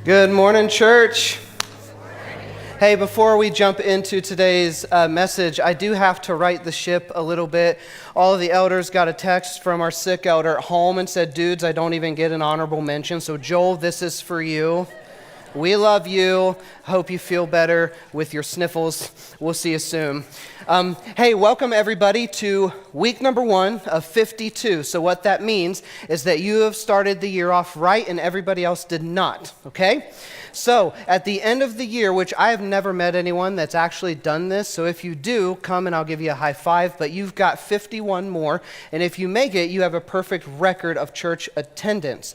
Good morning, church. Hey, before we jump into today's message, I do have to right the ship a little bit. All of the elders got a text from our sick elder at home and said, dudes, I don't even get an honorable mention. So Joel, this is for you. We love you. Hope you feel better with your sniffles. We'll see you soon. Hey, welcome everybody to week number 1 of 52. So what that means is that you have started the year off right and everybody else did not, okay? So at the end of the year, which I have never met anyone that's actually done this, so if you do, come and I'll give you a high five, but you've got 51 more, and if you make it, you have a perfect record of church attendance.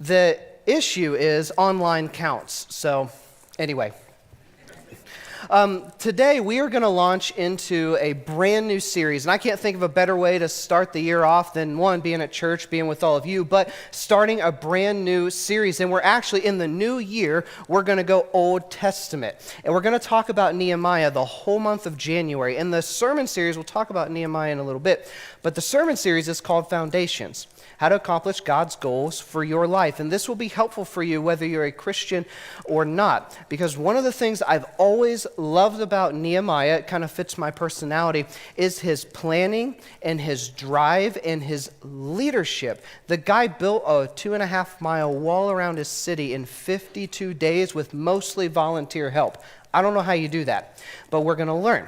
The issue is online counts. So anyway, today we are going to launch into a brand new series, and I can't think of a better way to start the year off than one, being at church, being with all of you, but starting a brand new series. And we're actually in the new year, we're going to go Old Testament, and we're going to talk about Nehemiah the whole month of January. In the sermon series, we'll talk about Nehemiah in a little bit, but the sermon series is called Foundations: How to Accomplish God's Goals for Your Life. And this will be helpful for you whether you're a Christian or not. Because one of the things I've always loved about Nehemiah, it kind of fits my personality, is his planning and his drive and his leadership. The guy built a 2.5-mile wall around his city in 52 days with mostly volunteer help. I don't know how you do that, but we're going to learn.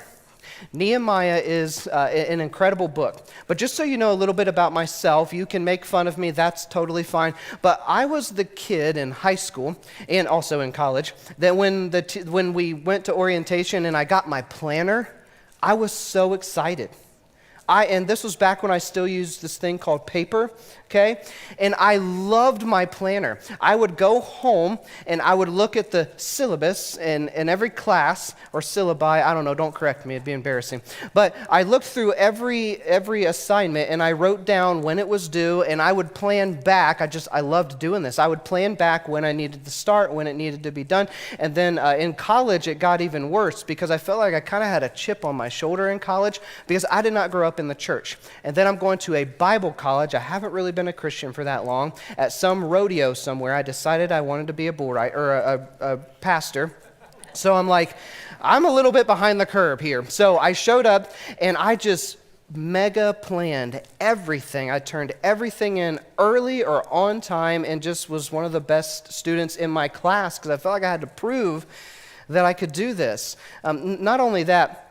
Nehemiah is an incredible book. But just so you know a little bit about myself, you can make fun of me, that's totally fine. But I was the kid in high school and also in college that when we went to orientation and I got my planner, I was so excited. And this was back when I still used this thing called paper, okay? And I loved my planner. I would go home and I would look at the syllabus in every class, or syllabi, I don't know, don't correct me, it'd be embarrassing. But I looked through every assignment and I wrote down when it was due, and I would plan back. I loved doing this. I would plan back when I needed to start, when it needed to be done. And then in college, it got even worse because I felt like I kind of had a chip on my shoulder in college because I did not grow up in the church. And then I'm going to a Bible college. I haven't really been a Christian for that long. At some rodeo somewhere, I decided I wanted to be a bull rider, or a pastor. So I'm like, I'm a little bit behind the curve here. So I showed up and I just mega planned everything. I turned everything in early or on time and just was one of the best students in my class because I felt like I had to prove that I could do this. Not only that,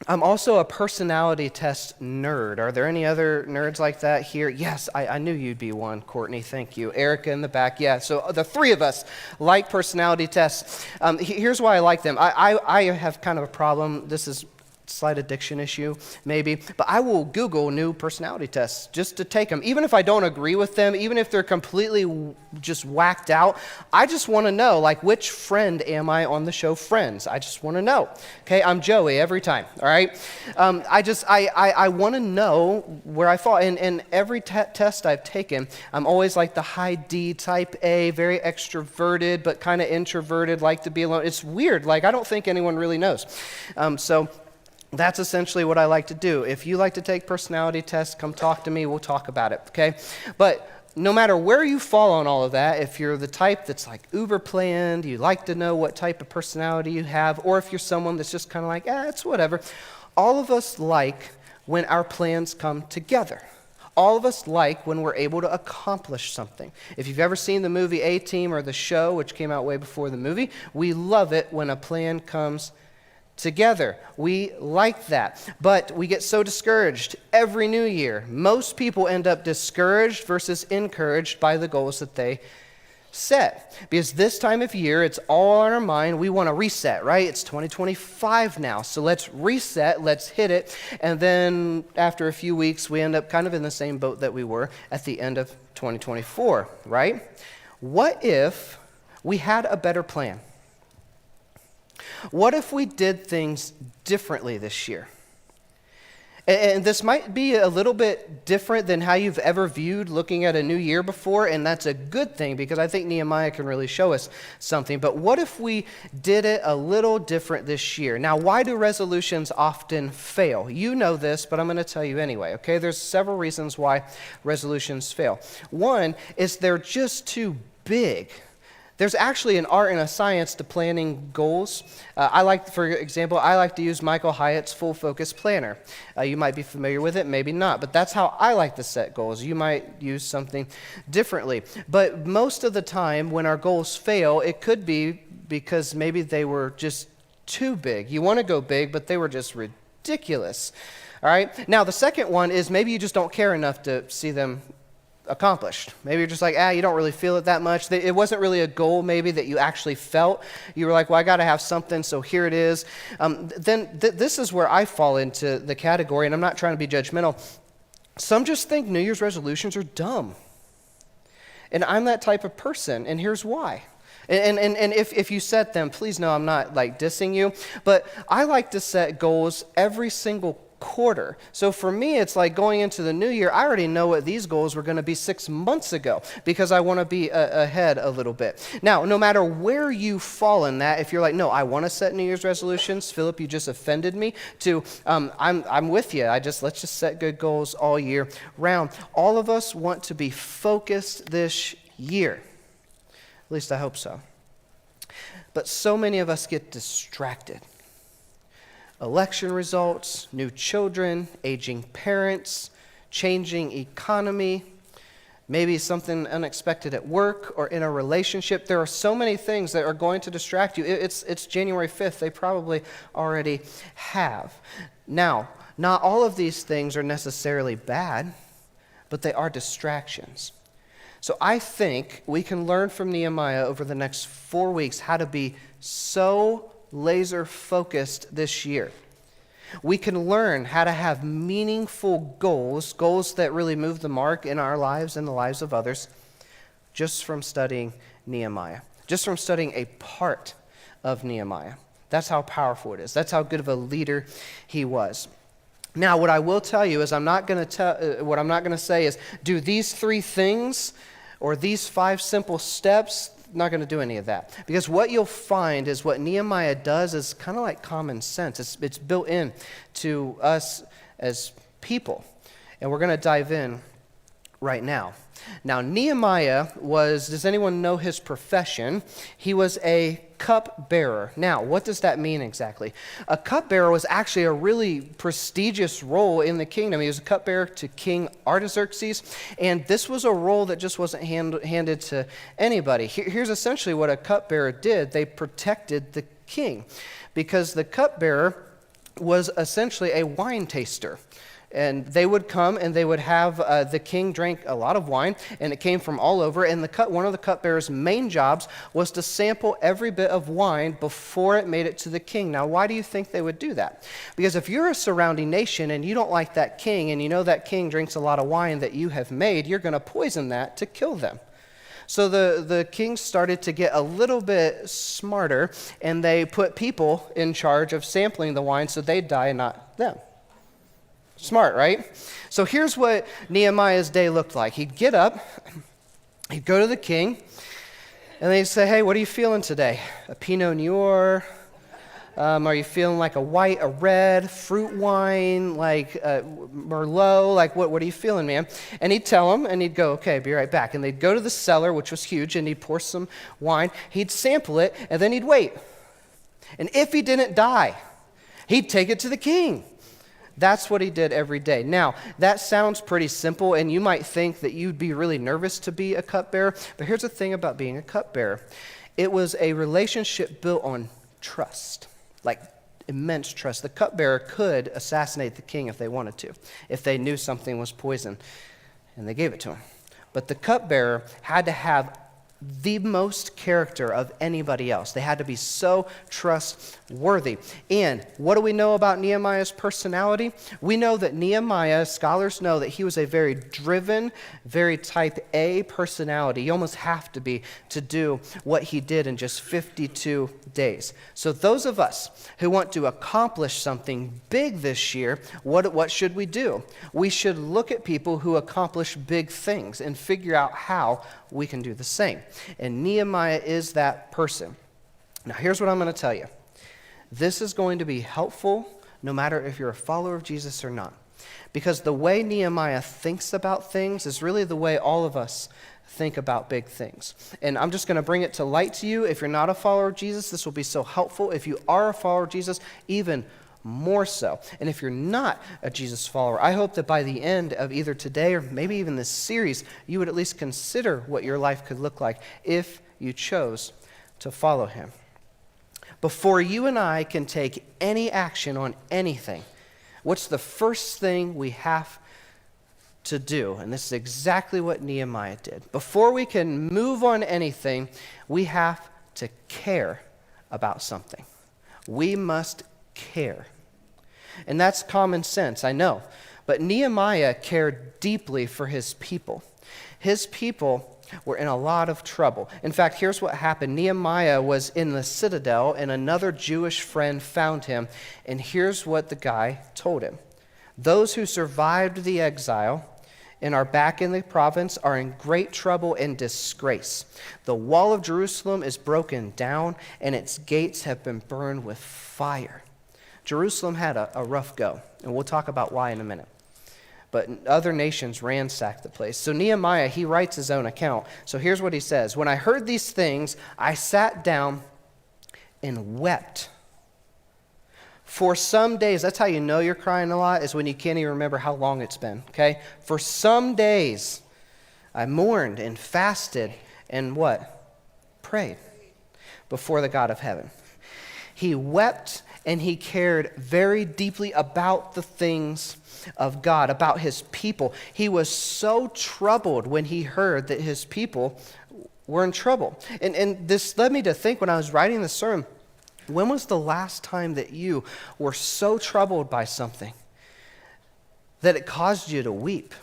I'm also a personality test nerd. Are there any other nerds like that here? Yes, I knew you'd be one, Courtney. Thank you. Erica in the back. Yeah, so the three of us like personality tests. Here's why I like them. I have kind of a problem. This is slight addiction issue, maybe, but I will Google new personality tests just to take them. Even if I don't agree with them, even if they're completely just whacked out, I just want to know, like, which friend am I on the show Friends? I just want to know. Okay, I'm Joey every time, all right? I want to know where I fall. And every test I've taken, I'm always like the high D, type A, very extroverted, but kind of introverted, like to be alone. It's weird. Like, I don't think anyone really knows. So that's essentially what I like to do. If you like to take personality tests, come talk to me. We'll talk about it, okay? But no matter where you fall on all of that, if you're the type that's like uber planned, you like to know what type of personality you have, or if you're someone that's just kind of like, it's whatever, all of us like when our plans come together. All of us like when we're able to accomplish something. If you've ever seen the movie A-Team or the show, which came out way before the movie, we love it when a plan comes together. We like that. But we get so discouraged every new year. Most people end up discouraged versus encouraged by the goals that they set. Because this time of year, it's all on our mind. We want to reset, right? It's 2025 now. So let's reset, let's hit it. And then after a few weeks, we end up kind of in the same boat that we were at the end of 2024, right? What if we had a better plan? What if we did things differently this year? And this might be a little bit different than how you've ever viewed looking at a new year before, and that's a good thing because I think Nehemiah can really show us something. But what if we did it a little different this year? Now, why do resolutions often fail? You know this, but I'm going to tell you anyway, okay? There's several reasons why resolutions fail. One is they're just too big. There's actually an art and a science to planning goals. For example, I like to use Michael Hyatt's Full Focus Planner. You might be familiar with it, maybe not, but that's how I like to set goals. You might use something differently. But most of the time when our goals fail, it could be because maybe they were just too big. You want to go big, but they were just ridiculous. All right? Now, the second one is maybe you just don't care enough to see them accomplished. Maybe you're just like, you don't really feel it that much. It wasn't really a goal maybe that you actually felt. You were like, well, I got to have something, so here it is. This is where I fall into the category, and I'm not trying to be judgmental. Some just think New Year's resolutions are dumb. And I'm that type of person, and here's why. And if you set them, please know I'm not like dissing you, but I like to set goals every single quarter. So for me, it's like going into the new year, I already know what these goals were going to be 6 months ago because I want to be ahead a little bit. Now, no matter where you fall in that, if you're like, no, I want to set New Year's resolutions, Philip, you just offended me, to I'm with you. Let's just set good goals all year round. All of us want to be focused this year. At least I hope so. But so many of us get distracted. Election results, new children, aging parents, changing economy, maybe something unexpected at work or in a relationship. There are so many things that are going to distract you. It's January 5th. They probably already have. Now, not all of these things are necessarily bad, but they are distractions. So I think we can learn from Nehemiah over the next 4 weeks how to be so laser focused this year. We can learn how to have meaningful goals that really move the mark in our lives and the lives of others, just from studying Nehemiah, just from studying a part of Nehemiah. That's how powerful it is. That's how good of a leader he was. Now, what I will tell you is what I'm not going to say is do these 3 things or these 5 simple steps. Not going to do any of that. Because what you'll find is what Nehemiah does is kind of like common sense. It's built in to us as people. And we're going to dive in right now. Now, Nehemiah does anyone know his profession? He was a cupbearer. Now, what does that mean exactly? A cupbearer was actually a really prestigious role in the kingdom. He was a cupbearer to King Artaxerxes, and this was a role that just wasn't handed to anybody. Here's essentially what a cupbearer did. They protected the king, because the cupbearer was essentially a wine taster. And they would come and they would have the king drink a lot of wine, and it came from all over. And one of the cupbearer's main jobs was to sample every bit of wine before it made it to the king. Now, why do you think they would do that? Because if you're a surrounding nation and you don't like that king, and you know that king drinks a lot of wine that you have made, you're going to poison that to kill them. So the king started to get a little bit smarter, and they put people in charge of sampling the wine so they'd die and not them. Smart, right? So here's what Nehemiah's day looked like. He'd get up, he'd go to the king, and they'd say, hey, what are you feeling today? A Pinot Noir? Are you feeling like a white, a red, fruit wine, like Merlot? Like, what are you feeling, man? And he'd tell them, and he'd go, okay, be right back. And they'd go to the cellar, which was huge, and he'd pour some wine. He'd sample it, and then he'd wait. And if he didn't die, he'd take it to the king. That's what he did every day. Now, that sounds pretty simple, and you might think that you'd be really nervous to be a cupbearer, but here's the thing about being a cupbearer. It was a relationship built on trust, like immense trust. The cupbearer could assassinate the king if they wanted to, if they knew something was poison, and they gave it to him. But the cupbearer had to have the most character of anybody else. They had to be so trustworthy. And what do we know about Nehemiah's personality? We know that Nehemiah, scholars know that he was a very driven, very type A personality. You almost have to be to do what he did in just 52 days. So those of us who want to accomplish something big this year, what should we do? We should look at people who accomplish big things and figure out how we can do the same. And Nehemiah is that person. Now, here's what I'm going to tell you. This is going to be helpful no matter if you're a follower of Jesus or not. Because the way Nehemiah thinks about things is really the way all of us think about big things. And I'm just going to bring it to light to you. If you're not a follower of Jesus, this will be so helpful. If you are a follower of Jesus, even more so. And if you're not a Jesus follower, I hope that by the end of either today or maybe even this series, you would at least consider what your life could look like if you chose to follow him. Before you and I can take any action on anything, what's the first thing we have to do? And this is exactly what Nehemiah did. Before we can move on anything, we have to care about something. We must care. And that's common sense, I know. But Nehemiah cared deeply for his people. His people were in a lot of trouble. In fact, here's what happened. Nehemiah was in the citadel, and another Jewish friend found him. And here's what the guy told him. Those who survived the exile and are back in the province are in great trouble and disgrace. The wall of Jerusalem is broken down, and its gates have been burned with fire. Jerusalem had a rough go, and we'll talk about why in a minute. But other nations ransacked the place. So Nehemiah, he writes his own account. So here's what he says. When I heard these things, I sat down and wept. For some days, that's how you know you're crying a lot, is when you can't even remember how long it's been, okay? For some days, I mourned and fasted and what? Prayed before the God of heaven. He wept and he cared very deeply about the things of God, about his people. He was so troubled when he heard that his people were in trouble. And this led me to think when I was writing the sermon, when was the last time that you were so troubled by something that it caused you to weep?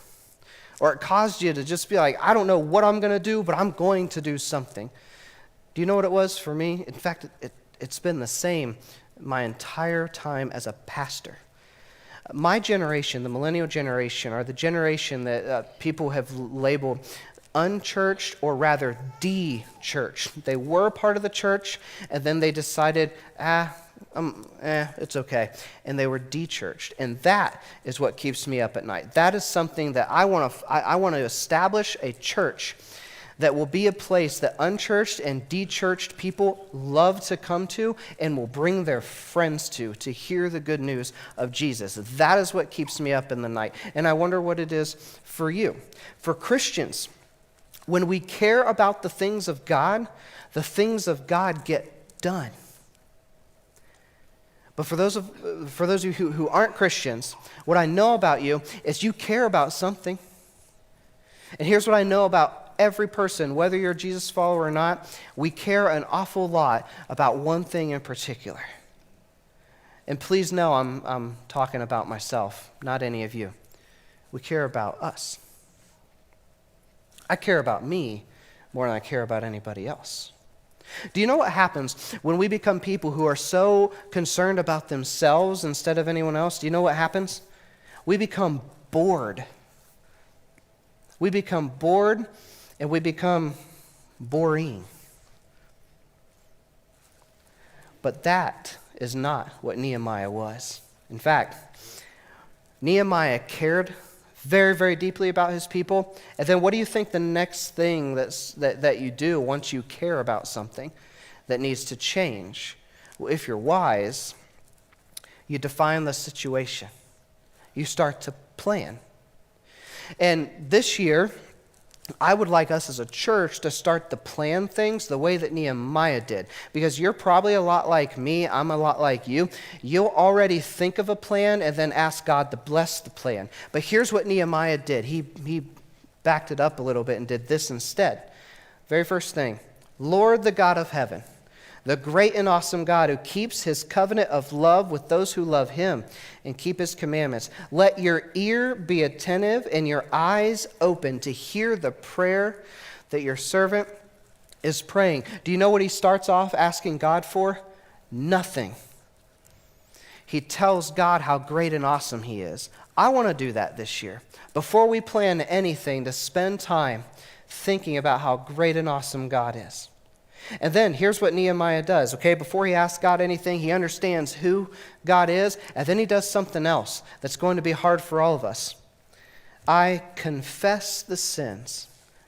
Or it caused you to just be like, I don't know what I'm going to do, but I'm going to do something. Do you know what it was for me? In fact, it's been the same my entire time as a pastor. My generation, the millennial generation, are the generation that people have labeled unchurched, or rather de-churched. They were a part of the church, and then they decided, it's okay. And they were de-churched. And that is what keeps me up at night. That is something that I want to establish a church that will be a place that unchurched and de-churched people love to come to and will bring their friends to hear the good news of Jesus. That is what keeps me up in the night. And I wonder what it is for you. For Christians, when we care about the things of God get done. But for those of you who aren't Christians, what I know about you is you care about something. And here's what I know about every person, whether you're a Jesus follower or not, we care an awful lot about one thing in particular. And please know I'm talking about myself, not any of you. We care about us. I care about me more than I care about anybody else. Do you know what happens when we become people who are so concerned about themselves instead of anyone else? Do you know what happens? We become bored. We become bored and we become boring. But that is not what Nehemiah was. In fact, Nehemiah cared very, very deeply about his people. And then what do you think the next thing that you do once you care about something that needs to change? Well, if you're wise, you define the situation. You start to plan. And this year, I would like us as a church to start to plan things the way that Nehemiah did. Because you're probably a lot like me, I'm a lot like you. You'll already think of a plan and then ask God to bless the plan. But here's what Nehemiah did. He backed it up a little bit and did this instead. Very first thing, Lord, the God of heaven, the great and awesome God who keeps his covenant of love with those who love him and keep his commandments. Let your ear be attentive and your eyes open to hear the prayer that your servant is praying. Do you know what he starts off asking God for? Nothing. He tells God how great and awesome he is. I want to do that this year. Before we plan anything, to spend time thinking about how great and awesome God is. And then here's what Nehemiah does, okay? Before he asks God anything, he understands who God is, and then he does something else that's going to be hard for all of us. I confess the sins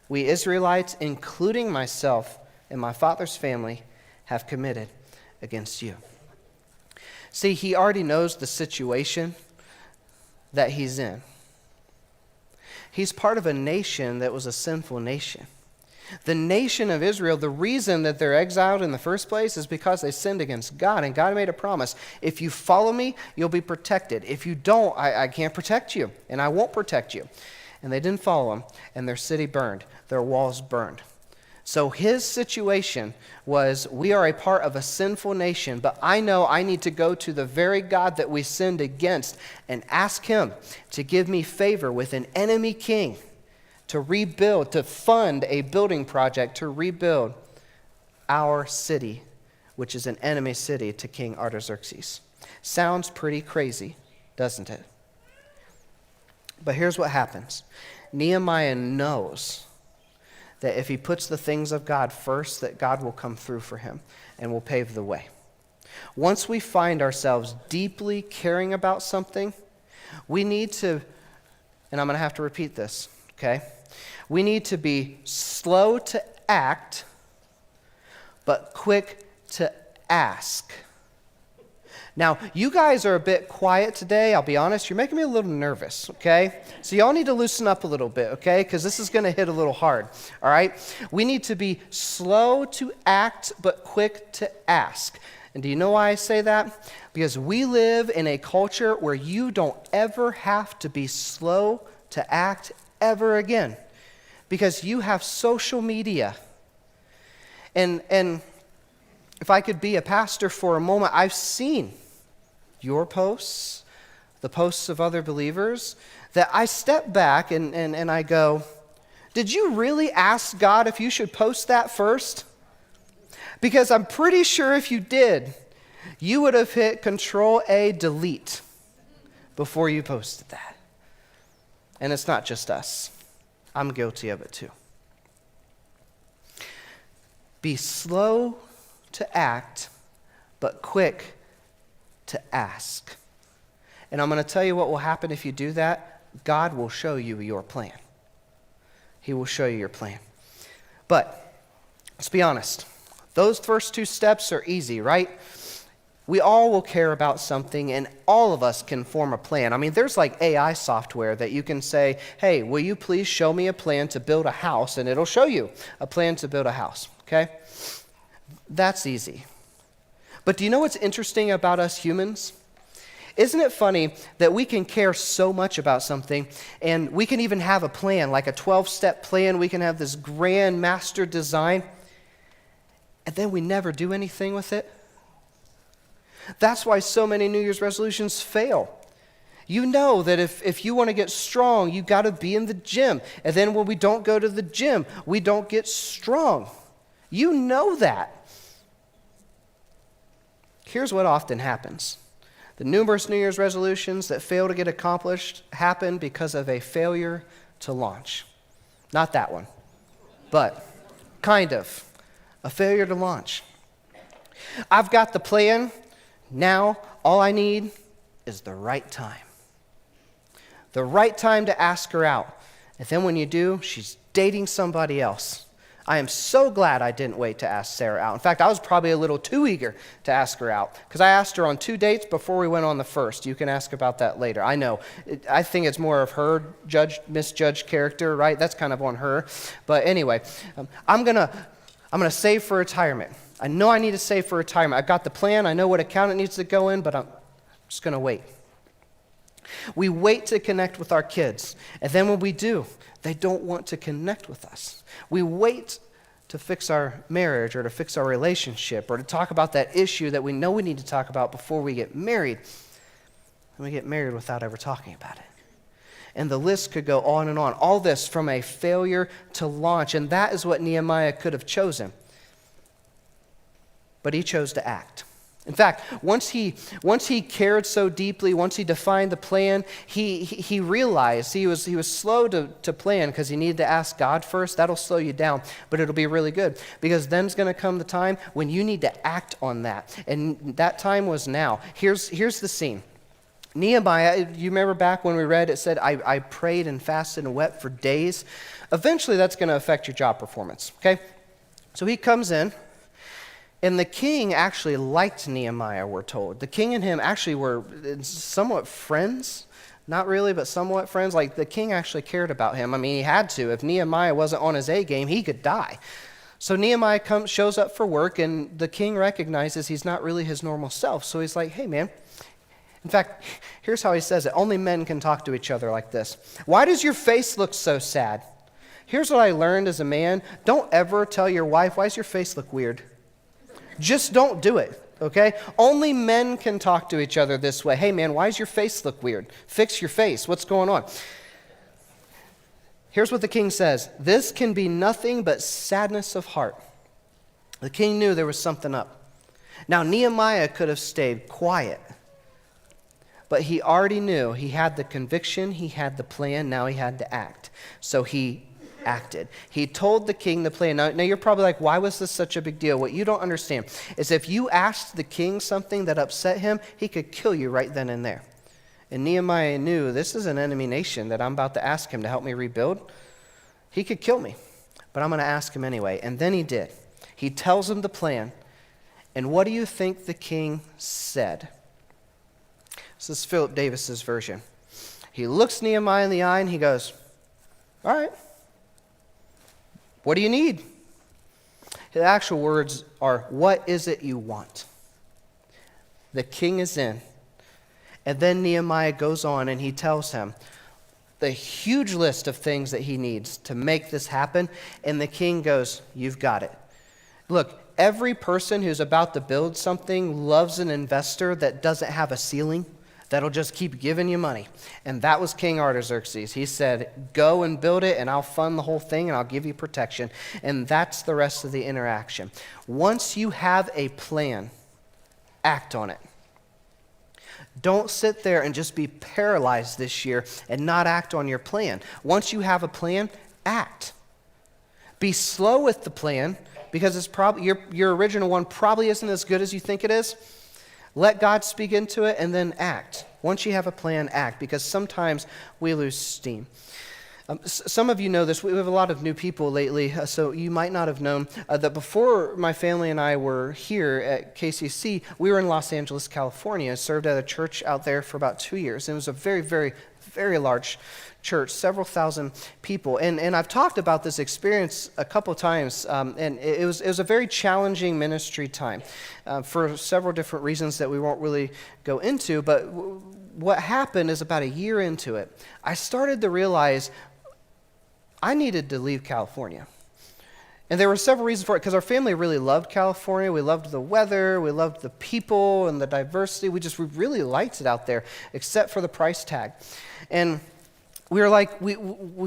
we Israelites, including myself and my father's family, have committed against you. See, he already knows the situation that he's in. He's part of a nation that was a sinful nation. The nation of Israel, the reason that they're exiled in the first place is because they sinned against God, and God made a promise. If you follow me, you'll be protected. If you don't, I can't protect you, and I won't protect you. And they didn't follow him, and their city burned. Their walls burned. So his situation was, we are a part of a sinful nation, but I know I need to go to the very God that we sinned against and ask him to give me favor with an enemy king to rebuild, to fund a building project to rebuild our city, which is an enemy city to King Artaxerxes. Sounds pretty crazy, doesn't it? But here's what happens. Nehemiah knows that if he puts the things of God first, that God will come through for him and will pave the way. Once we find ourselves deeply caring about something, we need to, and I'm going to have to repeat this, okay? We need to be slow to act, but quick to ask. Now, you guys are a bit quiet today, I'll be honest. You're making me a little nervous, okay? So y'all need to loosen up a little bit, okay? Because this is going to hit a little hard, all right? We need to be slow to act, but quick to ask. And do you know why I say that? Because we live in a culture where you don't ever have to be slow to act ever again. Because you have social media. And if I could be a pastor for a moment, I've seen your posts, the posts of other believers, that I step back and I go, did you really ask God if you should post that first? Because I'm pretty sure if you did, you would have hit Control-A, delete before you posted that. And it's not just us. I'm guilty of it too. Be slow to act, but quick to ask. And I'm going to tell you what will happen if you do that. God will show you your plan. He will show you your plan. But let's be honest. Those first two steps are easy, right? We all will care about something, and all of us can form a plan. I mean, there's like AI software that you can say, hey, will you please show me a plan to build a house? And it'll show you a plan to build a house, okay? That's easy. But do you know what's interesting about us humans? Isn't it funny that we can care so much about something, and we can even have a plan, like a 12-step plan. We can have this grand master design, and then we never do anything with it? That's why so many New Year's resolutions fail. You know that if you want to get strong, you got to be in the gym. And then when we don't go to the gym, we don't get strong. You know that. Here's what often happens. The numerous New Year's resolutions that fail to get accomplished happen because of a failure to launch. Not that one, but kind of. A failure to launch. I've got the plan. Now, all I need is the right time. The right time to ask her out. And then when you do, she's dating somebody else. I am so glad I didn't wait to ask Sarah out. In fact, I was probably a little too eager to ask her out because I asked her on 2 dates before we went on the first. You can ask about that later. I know. I think it's more of her misjudged character, right? That's kind of on her. But anyway, I'm gonna save for retirement. I know I need to save for retirement. I've got the plan. I know what account it needs to go in, but I'm just going to wait. We wait to connect with our kids. And then when we do, they don't want to connect with us. We wait to fix our marriage or to fix our relationship or to talk about that issue that we know we need to talk about before we get married. And we get married without ever talking about it. And the list could go on and on. All this from a failure to launch. And that is what Nehemiah could have chosen. But he chose to act. In fact, once he cared so deeply, once he defined the plan, he realized he was slow to plan because he needed to ask God first. That'll slow you down, but it'll be really good because then's going to come the time when you need to act on that, and that time was now. Here's the scene. Nehemiah, you remember back when we read it said, I prayed and fasted and wept for days. Eventually that's going to affect your job performance, okay? So he comes in, and the king actually liked Nehemiah, we're told. The king and him actually were somewhat friends. Not really, but somewhat friends. Like, the king actually cared about him. I mean, he had to. If Nehemiah wasn't on his A game, he could die. So Nehemiah shows up for work, and the king recognizes he's not really his normal self. So he's like, hey, man. In fact, here's how he says it. Only men can talk to each other like this. Why does your face look so sad? Here's what I learned as a man. Don't ever tell your wife, why does your face look weird? Just don't do it. Okay? Only men can talk to each other this way. Hey, man, why does your face look weird? Fix your face. What's going on? Here's what the king says. This can be nothing but sadness of heart. The king knew there was something up. Now, Nehemiah could have stayed quiet, but he already knew. He had the conviction. He had the plan. Now he had to act. So he acted. He told the king the plan. Now you're probably like, why was this such a big deal? What you don't understand is if you asked the king something that upset him, he could kill you right then and there. And Nehemiah knew this is an enemy nation that I'm about to ask him to help me rebuild. He could kill me, but I'm going to ask him anyway. And then he did. He tells him the plan. And what do you think the king said? This is Philip Davis's version. He looks Nehemiah in the eye and he goes, all right. What do you need? The actual words are, what is it you want? The king is in. And then Nehemiah goes on and he tells him the huge list of things that he needs to make this happen. And the king goes, you've got it. Look, every person who's about to build something loves an investor that doesn't have a ceiling, that'll just keep giving you money. And that was King Artaxerxes. He said, go and build it, and I'll fund the whole thing, and I'll give you protection. And that's the rest of the interaction. Once you have a plan, act on it. Don't sit there and just be paralyzed this year and not act on your plan. Once you have a plan, act. Be slow with the plan, because it's probably your original one probably isn't as good as you think it is. Let God speak into it and then act. Once you have a plan, act, because sometimes we lose steam. Some of you know this. We have a lot of new people lately, so you might not have known that before my family and I were here at KCC, we were in Los Angeles, California, served at a church out there for about 2 years. And it was a very, very, very large church, several thousand people. And I've talked about this experience a couple times, and it was a very challenging ministry time for several different reasons that we won't really go into. But what happened is about a year into it, I started to realize I needed to leave California. And there were several reasons for it, because our family really loved California. We loved the weather, we loved the people and the diversity. We really liked it out there, except for the price tag. And we were like, we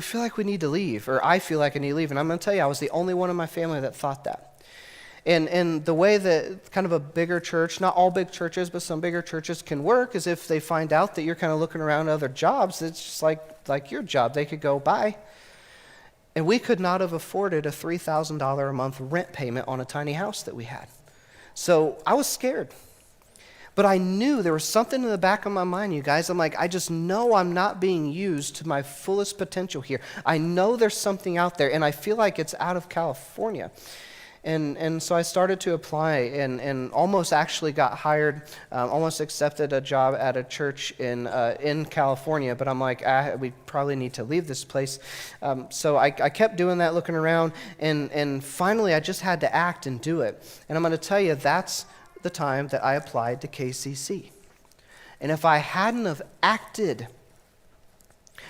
feel like we need to leave, or I feel like I need to leave. And I'm going to tell you, I was the only one in my family that thought that. And the way that kind of a bigger church, not all big churches, but some bigger churches can work is if they find out that you're kind of looking around at other jobs, it's just like your job. They could go, bye. And we could not have afforded a $3,000 a month rent payment on a tiny house that we had. So I was scared. But I knew there was something in the back of my mind, you guys. I'm like, I just know I'm not being used to my fullest potential here. I know there's something out there, and I feel like it's out of California. And so I started to apply and almost actually got hired, almost accepted a job at a church in California. But I'm like, we probably need to leave this place. So I kept doing that, looking around, and finally I just had to act and do it. And I'm going to tell you, that's the time that I applied to KCC. And if I hadn't have acted,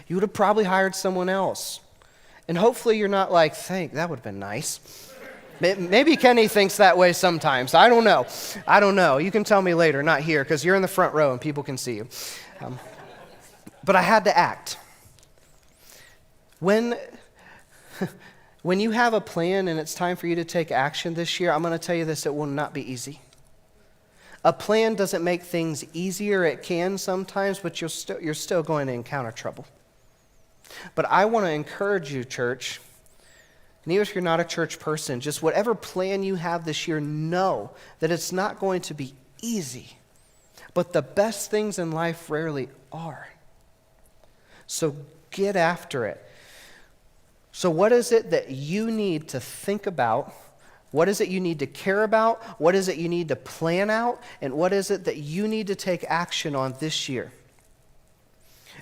you would have probably hired someone else. And hopefully you're not like, that would have been nice. Maybe Kenny thinks that way sometimes. I don't know. You can tell me later, not here, because you're in the front row and people can see you. But I had to act. When you have a plan and it's time for you to take action this year, I'm going to tell you this, it will not be easy. A plan doesn't make things easier. It can sometimes, but you're still going to encounter trouble. But I want to encourage you, church, and even if you're not a church person, just whatever plan you have this year, know that it's not going to be easy. But the best things in life rarely are. So get after it. So what is it that you need to think about? What is it you need to care about? What is it you need to plan out? And what is it that you need to take action on this year?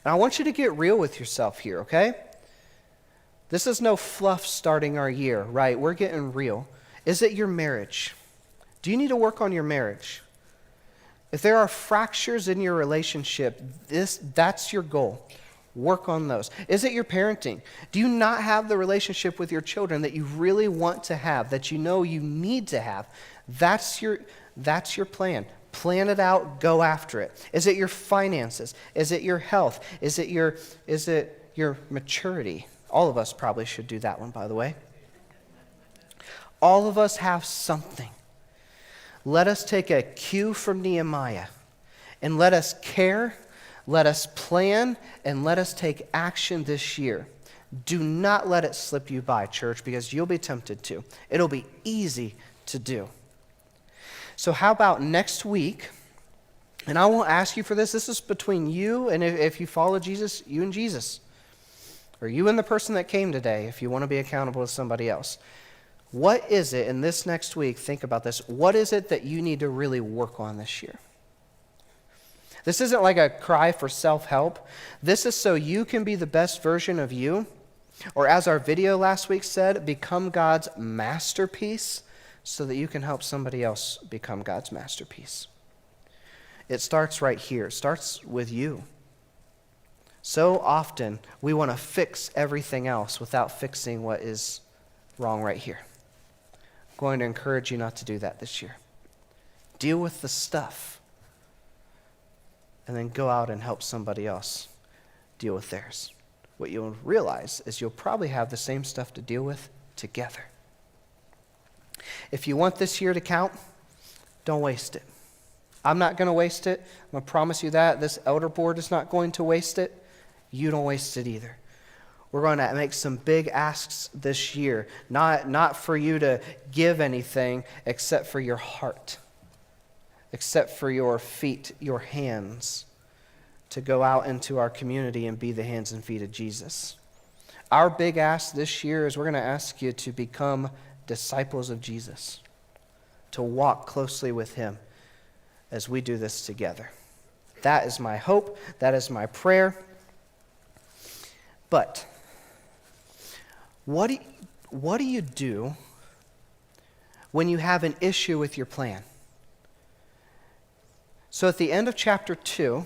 And I want you to get real with yourself here, okay? This is no fluff starting our year, right? We're getting real. Is it your marriage? Do you need to work on your marriage? If there are fractures in your relationship, that's your goal. Work on those. Is it your parenting? Do you not have the relationship with your children that you really want to have, that you know you need to have? That's your plan. Plan it out, go after it. Is it your finances? Is it your health? Is it your maturity? All of us probably should do that one, by the way. All of us have something. Let us take a cue from Nehemiah and let us care, let us plan, and let us take action this year. Do not let it slip you by, church, because you'll be tempted to. It'll be easy to do. So how about next week, and I won't ask you for this. This is between you and if you follow Jesus, you and Jesus. Or you and the person that came today, if you want to be accountable to somebody else. What is it in this next week, think about this, what is it that you need to really work on this year? This isn't like a cry for self-help. This is so you can be the best version of you. Or as our video last week said, become God's masterpiece so that you can help somebody else become God's masterpiece. It starts right here. It starts with you. So often we want to fix everything else without fixing what is wrong right here. I'm going to encourage you not to do that this year. Deal with the stuff. And then go out and help somebody else deal with theirs. What you'll realize is you'll probably have the same stuff to deal with together. If you want this year to count, don't waste it. I'm not going to waste it. I'm going to promise you that. This elder board is not going to waste it. You don't waste it either. We're going to make some big asks this year, not for you to give anything except for your heart, except for your feet, your hands, to go out into our community and be the hands and feet of Jesus. Our big ask this year is we're going to ask you to become disciples of Jesus, to walk closely with him as we do this together. That is my hope. That is my prayer. But what do you do when you have an issue with your plan? So at the end of chapter 2,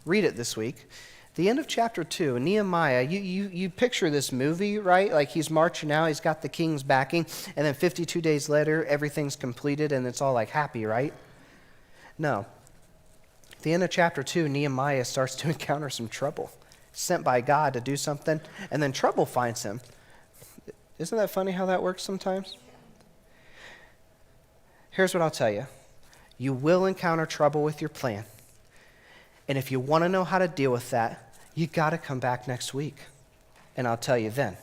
read it this week. The end of chapter 2, Nehemiah, you picture this movie, right? Like he's marching out, he's got the king's backing, and then 52 days later, everything's completed and it's all like happy, right? No. At the end of chapter 2, Nehemiah starts to encounter some trouble. Sent by God to do something, and then trouble finds him. Isn't that funny how that works sometimes? Here's what I'll tell you. You will encounter trouble with your plan. And if you want to know how to deal with that, you got to come back next week. And I'll tell you then.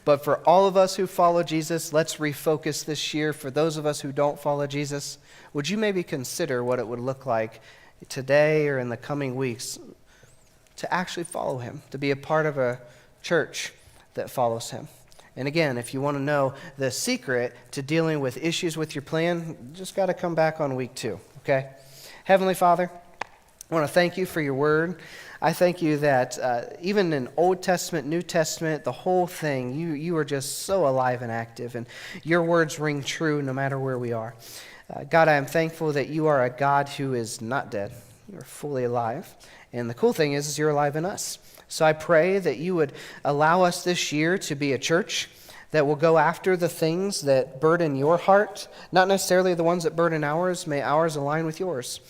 But for all of us who follow Jesus, let's refocus this year. For those of us who don't follow Jesus, would you maybe consider what it would look like today or in the coming weeks to actually follow him, to be a part of a church that follows him? And again, if you want to know the secret to dealing with issues with your plan, you just got to come back on week 2, okay? Heavenly Father, I want to thank you for your word. I thank you that even in Old Testament, New Testament, the whole thing, you are just so alive and active, and your words ring true no matter where we are. God, I am thankful that you are a God who is not dead. You are fully alive. And the cool thing is you're alive in us. So I pray that you would allow us this year to be a church that will go after the things that burden your heart, not necessarily the ones that burden ours. May ours align with yours.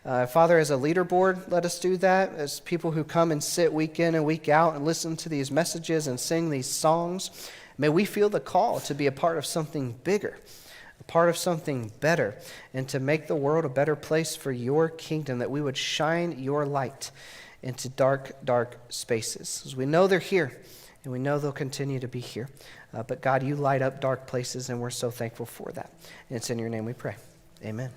Father, as a leaderboard, let us do that. As people who come and sit week in and week out and listen to these messages and sing these songs, may we feel the call to be a part of something bigger, a part of something better, and to make the world a better place for your kingdom, that we would shine your light into dark, dark spaces. As we know they're here, and we know they'll continue to be here. But God, you light up dark places, and we're so thankful for that. And it's in your name we pray. Amen.